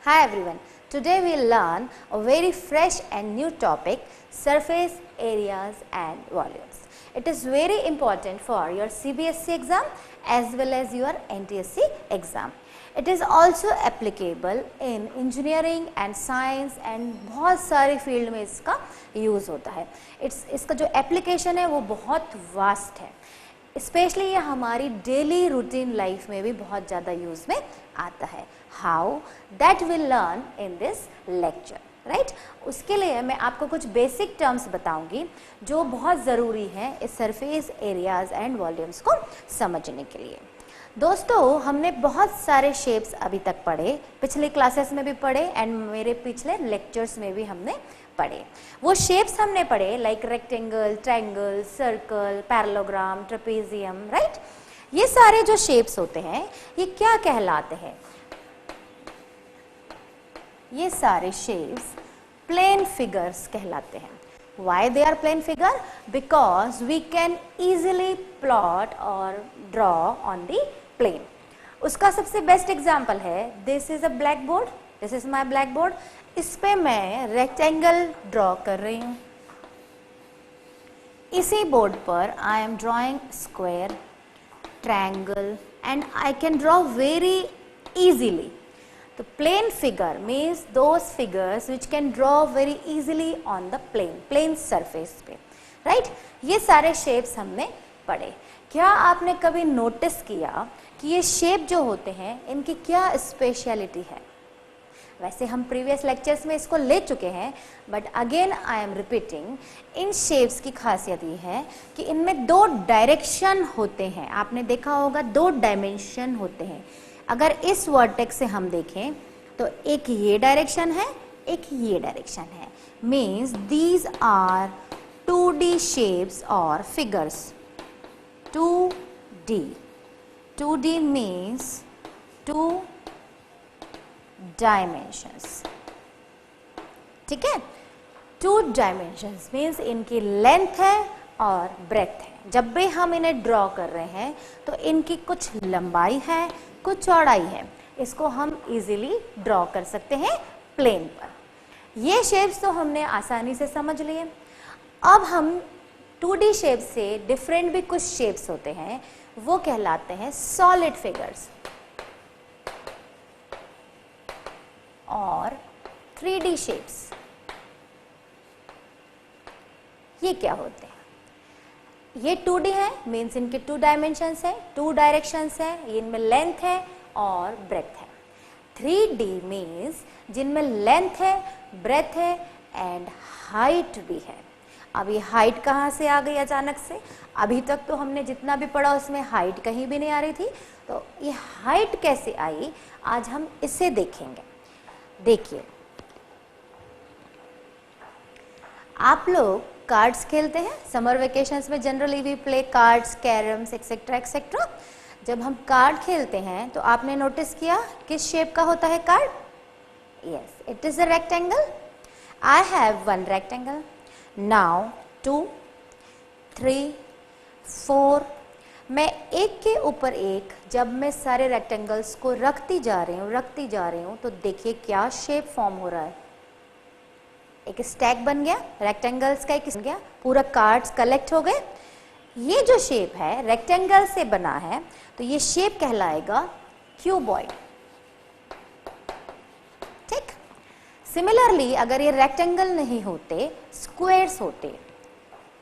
Hi everyone, today we will learn a very fresh and new topic, surface areas and volumes. It is very important for your CBSE exam as well as your NTSC exam. It is also applicable in engineering and science and बहुत सारे field में इसका use होता है. इसका जो application है वो बहुत वास्ट है. स्पेशली ये हमारी डेली रूटीन लाइफ में भी बहुत ज़्यादा यूज़ में आता है. How that will learn in this lecture, right. उसके लिए मैं आपको कुछ बेसिक टर्म्स बताऊंगी जो बहुत ज़रूरी है इस सरफेस एरियाज एंड वॉल्यूम्स को समझने के लिए. दोस्तों, हमने बहुत सारे शेप्स अभी तक पढ़े, पिछले क्लासेस में भी पढ़े एंड मेरे पिछले लेक्चर्स में भी हमने पढ़े. वो शेप्स हमने पढ़े like rectangle, triangle, circle, parallelogram, trapezium, right. ये सारे जो शेप्स होते हैं ये क्या कहलाते हैं? ये सारे शेप्स प्लेन फिगर्स कहलाते हैं. Why they are plane figure? Because we can easily plot or draw on the plane. उसका सबसे बेस्ट एग्जाम्पल है, this is a black board, this is my black board. इस पे मैं रेक्टेंगल ड्रॉ कर रही हूँ. इसी बोर्ड पर I am drawing square, triangle and I can draw very easily. The plane figure means those figures which can draw very easily on the plane surface पे, right? ये सारे shapes हमने पढ़े. क्या आपने कभी नोटिस किया कि ये शेप जो होते हैं इनकी क्या स्पेशलिटी है? वैसे हम प्रीवियस लेक्चर्स में इसको ले चुके हैं, but again I am repeating. In shapes की खासियत ये है कि इनमें दो डायरेक्शन होते हैं. आपने देखा होगा दो डायमेंशन होते हैं. अगर इस वर्टेक्स से हम देखें तो एक ये डायरेक्शन है, एक ये डायरेक्शन है. Means these are 2D shapes और figures. 2D. 2D means 2 dimensions. ठीक है. 2 डायमेंशंस मीन्स इनकी लेंथ है और ब्रेथ है. जब भी हम इन्हें ड्रॉ कर रहे हैं तो इनकी कुछ लंबाई है, कुछ चौड़ाई है. इसको हम इजीली ड्रॉ कर सकते हैं प्लेन पर. ये शेप्स तो हमने आसानी से समझ लिए. अब हम 2D शेप से डिफरेंट भी कुछ शेप्स होते हैं, वो कहलाते हैं सॉलिड फिगर्स. और 3D शेप्स ये क्या होते हैं? ये 2D है, मीन्स इनके 2 डायमेंशंस है, 2 डायरेक्शंस है, इनमें लेंथ है और ब्रेथ है. 3D मीन्स जिनमें लेंथ है, ब्रेथ है एंड हाइट भी है. अब ये हाइट कहाँ से आ गई अचानक से? अभी तक तो हमने जितना भी पढ़ा उसमें हाइट कहीं भी नहीं आ रही थी, तो ये हाइट कैसे आई आज हम इसे देखेंगे. देखिए, आप लोग कार्ड्स खेलते हैं समर वेकेशंस में. Generally we play cards, carroms etcetera etcetera. जब हम कार्ड खेलते हैं तो आपने नोटिस किया किस शेप का होता है card? Yes, it is a rectangle. I have 1 rectangle. Now 2, 3, 4. मैं एक के ऊपर एक जब मैं सारे रेक्टेंगल्स को रखती जा रही हूँ तो देखिए क्या शेप फॉर्म हो रहा है. एक स्टैक बन गया रेक्टेंगल्स का, एक बन गया, पूरा कार्ड्स कलेक्ट हो गए. ये जो शेप है रेक्टेंगल से बना है तो ये शेप कहलाएगा क्यूबॉइड. ठीक. सिमिलरली अगर ये रेक्टेंगल नहीं होते, स्क्वायर्स होते.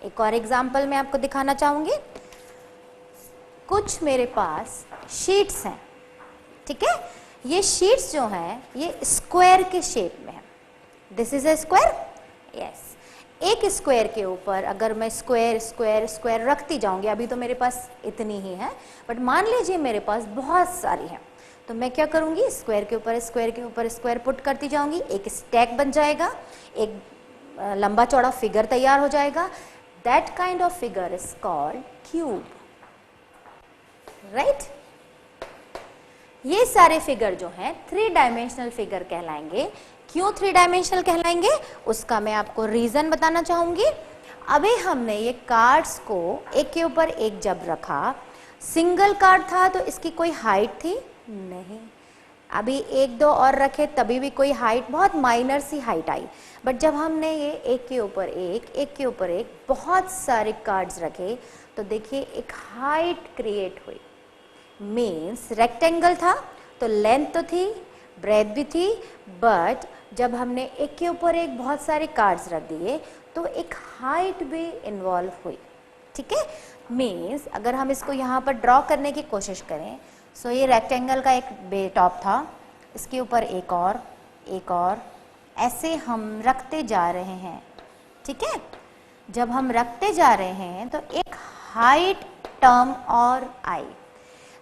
एक और एग्जांपल मैं आपको दिखाना चाहूंगी. कुछ मेरे पास शीट्स हैं. ठीक है. ये शीट्स जो हैं ये स्क्वायर के शेप में है. This is a square. Yes. एक स्क्वायर के ऊपर अगर मैं स्क्वायर स्क्वायर स्क्वायर रखती जाऊंगी, अभी तो मेरे पास इतनी ही है, बट मान लीजिए मेरे पास बहुत सारी है, तो मैं क्या करूंगी? स्क्वायर के ऊपर स्क्वायर के ऊपर स्क्वायर पुट करती जाऊंगी. एक स्टैक बन जाएगा, एक लंबा चौड़ा फिगर तैयार हो जाएगा. That kind of figure is called cube, right. ये सारे फिगर जो हैं 3 डायमेंशनल फिगर कहलाएंगे. क्यों 3 डायमेंशनल कहलाएंगे उसका मैं आपको रीजन बताना चाहूंगी. अभी हमने ये कार्ड्स को एक के ऊपर एक जब रखा, सिंगल कार्ड था तो इसकी कोई हाइट थी नहीं. अभी एक दो और रखे तभी भी कोई हाइट, बहुत माइनर सी हाइट आई, बट जब हमने ये एक के ऊपर एक के ऊपर एक बहुत सारे कार्ड्स रखे तो देखिए एक हाइट क्रिएट हुई। मीन्स रेक्टेंगल था तो लेंथ तो थी, ब्रेथ भी थी, बट जब हमने एक के ऊपर एक बहुत सारे कार्ड्स रख दिए तो एक हाइट भी इन्वॉल्व हुई। ठीक है, मीन्स अगर हम इसको यहाँ पर ड्रॉ करने की कोशिश करें, सो ये रेक्टेंगल का एक बे टॉप था, इसके ऊपर एक और, ऐसे हम रखते जा रहे हैं। ठीक है, जब हम रखते जा रहे हैं तो एक हाइट टर्म और आई।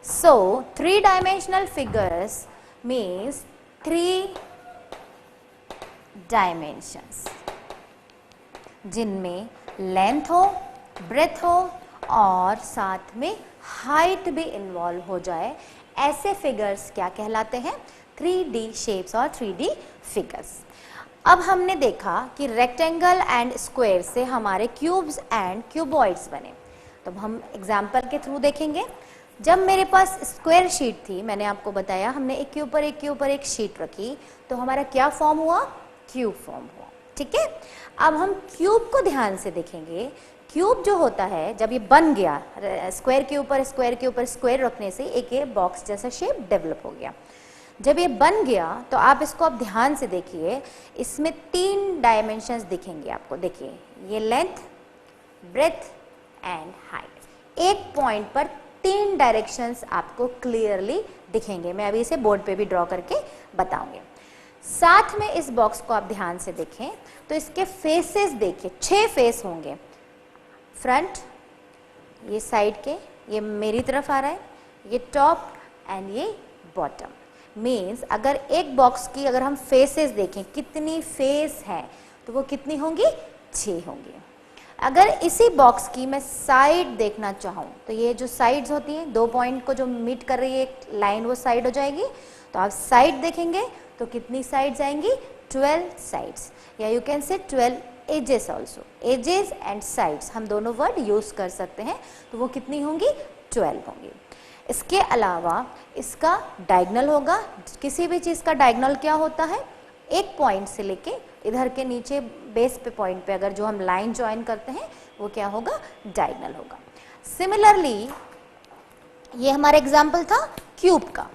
सो 3 डायमेंशनल फिगर्स मीन्स 3 डायमेंशंस जिनमें लेंथ हो, ब्रेथ हो और साथ में हाइट भी इन्वॉल्व हो जाए, ऐसे फिगर्स क्या कहलाते हैं? 3D शेप्स और 3D फिगर्स। अब हमने देखा कि रेक्टेंगल एंड स्क्वायर से हमारे क्यूब्स एंड क्यूबॉइड्स बने, तो हम एग्जाम्पल के थ्रू देखेंगे। जब मेरे पास स्क्वायर शीट थी, मैंने आपको बताया हमने एक के ऊपर एक शीट रखी तो हमारा क्या फॉर्म हुआ? क्यूब फॉर्म हुआ। ठीक है, अब हम क्यूब को ध्यान से देखेंगे। क्यूब जो होता है जब ये बन गया, स्क्वायर के ऊपर स्क्वायर रखने से एक ये बॉक्स जैसा शेप डेवलप हो गया। जब ये बन गया तो आप इसको अब ध्यान से देखिए, इसमें 3 डायमेंशंस दिखेंगे आपको। देखिए ये लेंथ, ब्रेथ एंड हाइट। एक पॉइंट पर 3 डायरेक्शंस आपको क्लियरली दिखेंगे। मैं अभी इसे बोर्ड पे भी ड्रॉ करके बताऊंगी। साथ में इस बॉक्स को आप ध्यान से देखें तो इसके फेसेस देखिए, 6 फेस होंगे। फ्रंट, ये साइड के, ये मेरी तरफ आ रहा है, ये टॉप एंड ये बॉटम। मीन्स अगर एक बॉक्स की अगर हम फेसेस देखें कितनी फेस हैं तो वो कितनी होंगी? 6 होंगी। अगर इसी बॉक्स की मैं साइड देखना चाहूँ तो ये जो साइड्स होती हैं, 2 पॉइंट को जो मीट कर रही है एक लाइन, वो साइड हो जाएगी। तो आप साइड देखेंगे तो कितनी साइड्स आएंगी? 12 साइड्स, या you can say 12 ages also. Ages and sides हम दोनों वर्ड यूज कर सकते हैं। तो वो कितनी होंगी? 12 होंगी। इसके अलावा इसका डायगोनल होगा। किसी भी चीज़ का डायगोनल क्या होता है? एक पॉइंट से लेके इधर के नीचे बेस पे पॉइंट पे अगर जो हम लाइन ज्वाइन करते हैं वो क्या होगा? डायगोनल होगा। सिमिलरली ये हमारा एग्जाम्पल था क्यूब का।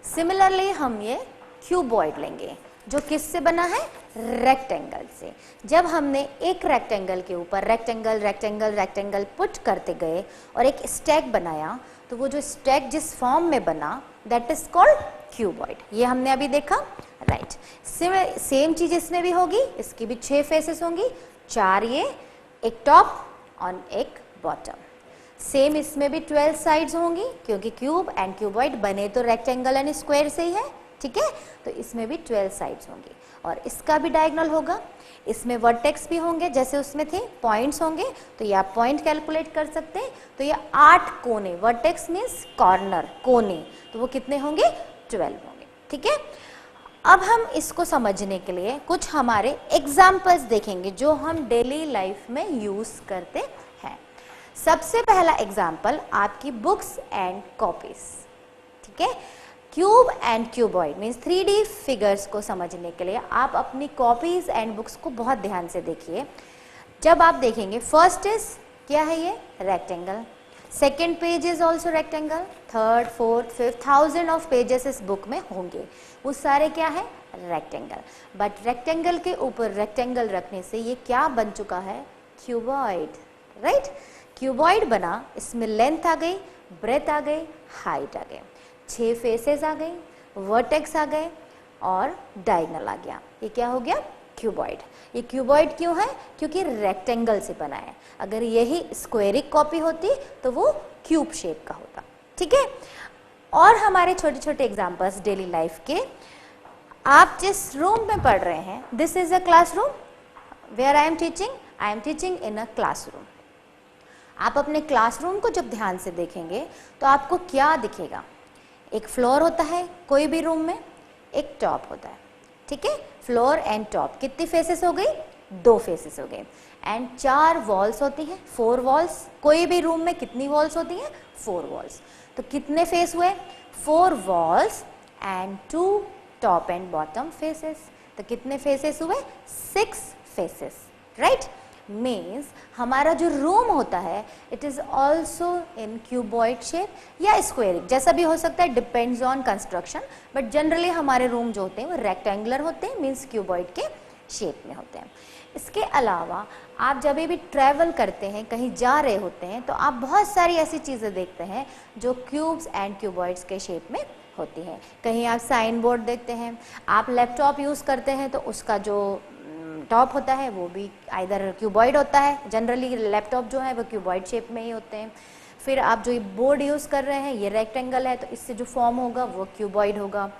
सिमिलरली हम ये क्यूबॉइड लेंगे जो किससे बना है? रेक्टेंगल से। जब हमने एक रेक्टेंगल के ऊपर रेक्टेंगल पुट करते गए और एक स्टैक बनाया तो वो जो स्टैक जिस फॉर्म में बना दैट इज कॉल्ड क्यूबॉइड। ये हमने अभी देखा, राइट। सेम चीज इसमें भी होगी, इसकी भी 6 फेसेस होंगी, 4 ये, एक टॉप और एक बॉटम। सेम इसमें भी 12 साइड्स होंगी क्योंकि क्यूब एंड क्यूबॉइड बने तो रेक्टेंगल एंड स्क्वायर से ही है। ठीक है, तो इसमें भी 12 साइड्स होंगी और इसका भी डायगोनल होगा। इसमें वर्टेक्स भी होंगे जैसे उसमें थे, पॉइंट्स होंगे, तो ये आप पॉइंट कैलकुलेट कर सकते हैं। तो ये 8 कोने, वर्टेक्स मीन्स कॉर्नर, कोने, तो वो कितने होंगे? 12 होंगे। ठीक है, अब हम इसको समझने के लिए कुछ हमारे एग्जाम्पल्स देखेंगे जो हम डेली लाइफ में यूज करते हैं। सबसे पहला एग्जाम्पल आपकी बुक्स एंड कॉपीज। ठीक है, cube and cuboid means 3D figures को समझने के लिए आप अपनी कॉपीज एंड बुक्स को बहुत ध्यान से देखिए। जब आप देखेंगे, फर्स्ट इज क्या है? ये rectangle. Second page is also rectangle. Third, fourth, fifth, 1000 of pages इस बुक में होंगे, वो सारे क्या है? रेक्टेंगल। बट रेक्टेंगल के ऊपर रेक्टेंगल रखने से ये क्या बन चुका है? Cuboid, right. क्यूबॉइड बना, इसमें लेंथ आ गई, ब्रेथ आ गई, हाइट आ गई, 6 फेसेस आ गई, वर्टेक्स आ गए और डायगोनल आ गया। ये क्या हो गया? क्यूबॉइड। ये क्यूबॉइड क्यों है? क्योंकि रेक्टेंगल से बना है। अगर यही स्क्वेरिक कॉपी होती तो वो क्यूब शेप का होता। ठीक है, और हमारे छोटे छोटे एग्जांपल्स डेली लाइफ के। आप जिस रूम में पढ़ रहे हैं, this is a classroom where I am teaching in a classroom. आप अपने क्लासरूम को जब ध्यान से देखेंगे तो आपको क्या दिखेगा? एक फ्लोर होता है कोई भी रूम में, एक टॉप होता है। ठीक है, फ्लोर एंड टॉप। कितनी फेसेस हो गई? 2 फेसेस हो गए। एंड 4 वॉल्स होती हैं, 4 वॉल्स। कोई भी रूम में कितनी वॉल्स होती हैं? 4 वॉल्स। तो कितने फेस हुए? 4 walls and 2 top and bottom faces. तो कितने फेसेस हुए? 6 फेसेस, राइट। मीन्स हमारा जो रूम होता है it is also in cuboid shape या स्क्वेरिक, जैसा भी हो सकता है, depends on construction, but generally हमारे रूम जो होते हैं वो रेक्टेंगुलर होते हैं, मीन्स क्यूबॉइड के शेप में होते हैं। इसके अलावा आप जब भी ट्रैवल करते हैं, कहीं जा रहे होते हैं, तो आप बहुत सारी ऐसी चीज़ें देखते हैं जो क्यूब्स एंड क्यूबॉइड्स के शेप में होती हैं। कहीं आप साइन बोर्ड देखते हैं, आप लैपटॉप यूज़ करते हैं तो उसका जो टॉप होता है वो भी आइदर क्यूबॉइड होता है, जनरली लैपटॉप जो है वो क्यूबॉइड शेप में ही होते हैं। फिर आप जो ये बोर्ड यूज़ कर रहे हैं ये रेक्टेंगल है, तो इससे जो फॉर्म होगा वो क्यूबॉइड होगा।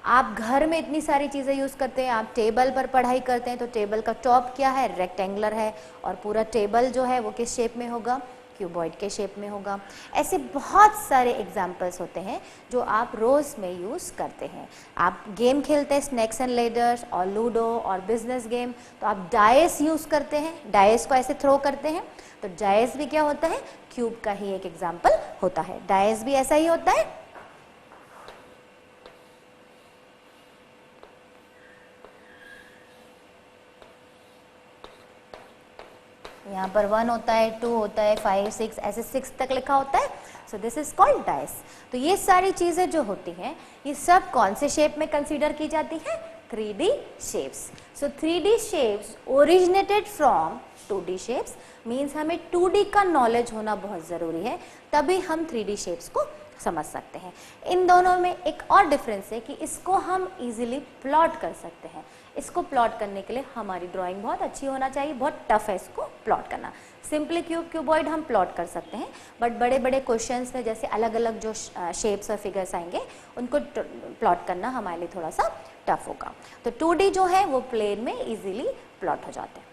आप घर में इतनी सारी चीज़ें यूज़ करते हैं, आप टेबल पर पढ़ाई करते हैं तो टेबल का टॉप क्या है? रेक्टेंगुलर है, और पूरा टेबल जो है वो किस शेप में होगा? क्यूबॉइड के शेप में होगा। ऐसे बहुत सारे एग्जाम्पल्स होते हैं जो आप रोज़ में यूज़ करते हैं। आप गेम खेलते हैं स्नैक्स एंड लेडर्स और लूडो और बिजनेस गेम, तो आप डायस यूज़ करते हैं, डायस को ऐसे थ्रो करते हैं, तो डायस भी क्या होता है? क्यूब का ही एक एग्जाम्पल होता है। डायस भी ऐसा ही होता है। यहाँ पर 1 होता है, 2 होता है, 5, 6, ऐसे 6 तक लिखा होता है। So this is called dice. तो ये सारी चीज़ें जो होती हैं ये सब कौन से शेप में कंसीडर की जाती है? 3D shapes. So 3D shapes originated from 2D shapes, means हमें 2D का नॉलेज होना बहुत ज़रूरी है, तभी हम 3D शेप्स को समझ सकते हैं। इन दोनों में एक और डिफरेंस है कि इसको हम इजीली प्लॉट कर सकते हैं। इसको प्लॉट करने के लिए हमारी ड्राइंग बहुत अच्छी होना चाहिए, बहुत टफ है इसको प्लॉट करना। सिंपली क्यूबॉइड हम प्लॉट कर सकते हैं, बट बड़े बड़े क्वेश्चंस में जैसे अलग अलग जो शेप्स और फिगर्स आएंगे उनको प्लॉट करना हमारे लिए थोड़ा सा टफ होगा। तो 2D जो है वो प्लेन में इजीली प्लॉट हो जाते हैं।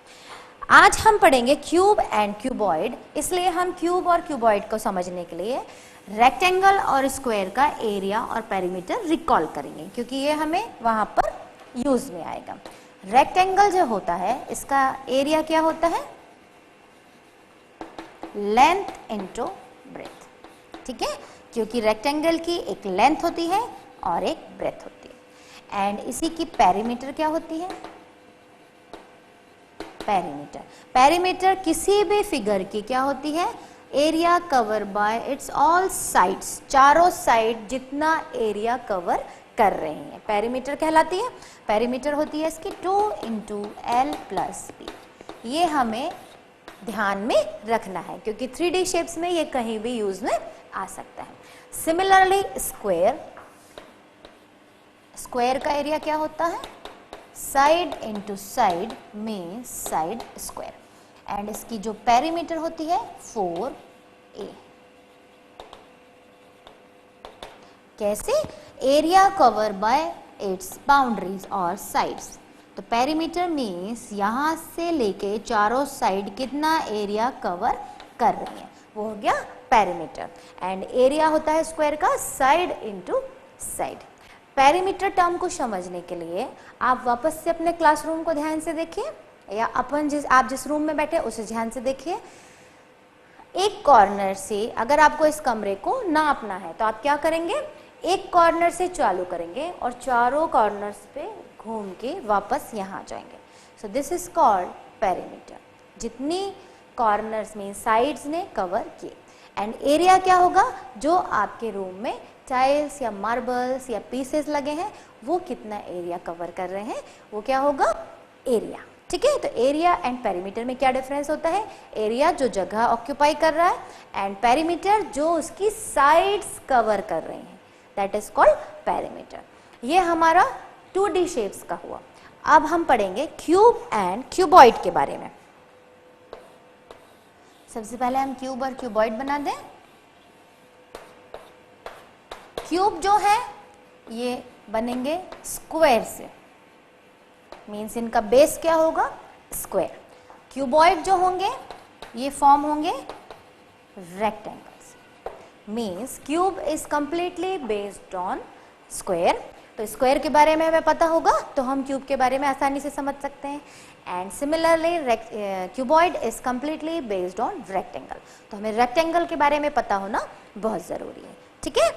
आज हम पढ़ेंगे क्यूब एंड क्यूबॉइड, इसलिए हम क्यूब और क्यूबॉइड को समझने के लिए रेक्टेंगल और स्क्वायर का एरिया और पेरीमीटर रिकॉल करेंगे, क्योंकि ये हमें वहाँ पर यूज में आएगा। रेक्टेंगल जो होता है इसका एरिया क्या होता है? लेंथ इनटू ब्रेथ, ठीक है, क्योंकि रेक्टेंगल की एक लेंथ होती है और एक ब्रेथ होती है। एंड इसी की पेरीमीटर क्या होती है? पेरीमीटर। पेरीमीटर किसी भी फिगर की क्या होती है? Area cover by it's all sides, चारों साइड जितना एरिया कवर कर रहे हैं पेरीमीटर कहलाती है। पेरीमीटर होती है इसकी 2 × L + B। ये हमें ध्यान में रखना है क्योंकि 3D शेप्स में ये कहीं भी यूज में आ सकता है। सिमिलरली स्क्वायर का एरिया क्या होता है? साइड इनटू साइड में साइड स्क्वायर, एंड इसकी जो पेरीमीटर होती है 4A। कैसे? Area cover by it's boundaries और साइड्स। तो पेरीमीटर मीन्स यहाँ से लेके चारों साइड कितना एरिया कवर कर रही है, वो हो गया पेरीमीटर। एंड एरिया होता है स्क्वायर का side into side. Perimeter term को समझने के लिए आप वापस से अपने क्लासरूम को ध्यान से देखिए, या आप जिस रूम में बैठे उसे ध्यान से देखिए। एक कॉर्नर से अगर आपको इस कमरे को नापना है तो आप क्या करेंगे? एक कॉर्नर से चालू करेंगे और चारों कॉर्नर्स पे घूम के वापस यहाँ जाएंगे। So this is called perimeter. जितनी कॉर्नर्स में साइड्स ने कवर किए। एंड एरिया क्या होगा? जो आपके रूम में टाइल्स या मार्बल्स या पीसेस लगे हैं वो कितना एरिया कवर कर रहे हैं, वो क्या होगा? एरिया। ठीक है, तो एरिया एंड पेरीमीटर में क्या डिफरेंस होता है? एरिया जो जगह ऑक्यूपाई कर रहा है एंड पेरीमीटर जो उसकी साइड्स कवर कर रहे हैं, दैट इज कॉल्ड पेरीमीटर। ये हमारा 2D शेप्स का हुआ। अब हम पढ़ेंगे क्यूब एंड क्यूबॉइड के बारे में। सबसे पहले हम क्यूब और क्यूबॉइड बना दें। क्यूब जो है ये बनेंगे स्क्वायर से, मीन्स इनका बेस क्या होगा? स्क्वायर। क्यूबॉइड जो होंगे ये फॉर्म होंगे rectangles, means cube is completely based on square. तो स्क्वायर के बारे में हमें पता होगा तो हम क्यूब के बारे में आसानी से समझ सकते हैं। And similarly cuboid is completely based on rectangle. तो हमें रेक्टेंगल के बारे में पता होना बहुत ज़रूरी है। ठीक है,